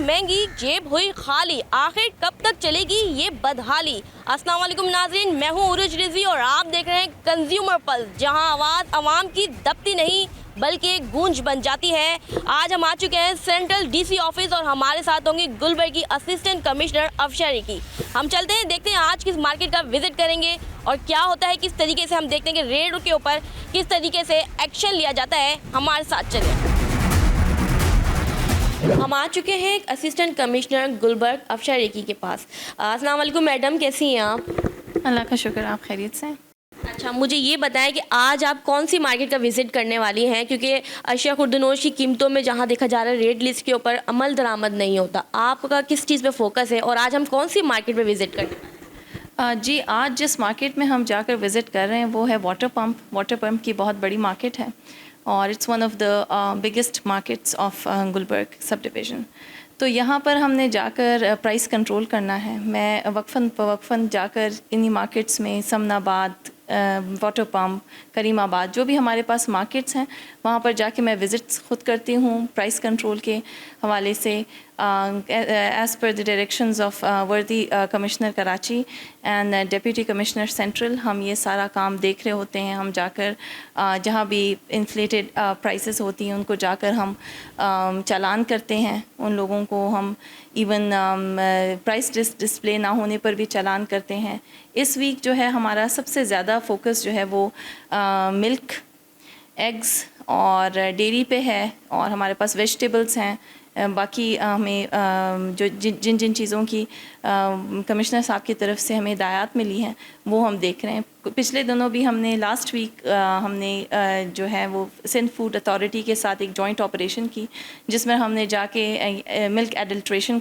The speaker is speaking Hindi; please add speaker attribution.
Speaker 1: महंगी, जेब हुई खाली, आखिर कब तक चलेगी ये बदहाली। अस्सलाम वालेकुम नाज़रीन, मैं हूँ उरुज रिजवी और आप देख रहे हैं कंज्यूमर पल्स, जहाँ आवाज़ आवाम की दबती नहीं बल्कि एक गूंज बन जाती है। आज हम आ चुके हैं सेंट्रल डीसी ऑफिस और हमारे साथ होंगे गुलबर्ग की असिस्टेंट कमिश्नर अफशा रिकी। हम चलते हैं, देखते हैं आज किस मार्केट का विजिट करेंगे और क्या होता है, किस तरीके से हम देखते हैं कि रेट के ऊपर किस तरीके से एक्शन लिया जाता है। हमारे साथ चलिए। हम आ चुके हैं एक असिस्टेंट कमिश्नर गुलबर्ग अफशा रिकी के पास। अस्सलाम वालेकुम मैडम, कैसी हैं आप?
Speaker 2: अल्लाह का शुक्र, आप खैरियत से हैं?
Speaker 1: अच्छा, मुझे ये बताएं कि आज आप कौन सी मार्केट का विजिट करने वाली हैं, क्योंकि अशिया खुर्दनोश की कीमतों में जहाँ देखा जा रहा है रेट लिस्ट के ऊपर अमल दरामद नहीं होता, आपका किस चीज़ पे फोकस है और आज हम कौन सी मार्केट पे विजिट करने?
Speaker 2: जी, आज जिस मार्केट में हम जाकर विज़िट कर रहे हैं वो है वाटर पम्प की बहुत बड़ी मार्केट है और it's one of the biggest markets of Gulberg sub division. तो यहाँ पर हमने जाकर प्राइस कंट्रोल करना है। मैं वक्फन जाकर इन्हीं मार्केट्स में समनाबाद, वाटर पम्प, करीमाबाद, जो भी हमारे पास मार्केट्स हैं वहाँ पर जाके मैं विज़िट्स खुद करती हूँ प्राइस कंट्रोल के हवाले से, as per the directions of worthy commissioner Karachi and deputy commissioner central. हम ये सारा काम देख रहे होते हैं। हम जाकर जहाँ भी इन्फ्लेटेड प्राइसेस होती हैं उनको जाकर हम चालान करते हैं। उन लोगों को हम इवन प्राइस डिस्प्ले ना होने पर भी चालान करते हैं। इस वीक जो है हमारा सबसे ज़्यादा फोकस जो है वो मिल्क, एग्स और डेयरी पे है और हमारे पास वेजिटेबल्स हैं। बाकी हमें जो जिन जिन चीज़ों की कमिश्नर साहब की तरफ से हमें हिदायत मिली हैं वो हम देख रहे हैं। पिछले दिनों भी हमने लास्ट वीक हमने जो है वो सिंध फूड अथॉरिटी के साथ एक जॉइंट ऑपरेशन की, जिसमें हमने जाके मिल्क एडल्ट्रेशन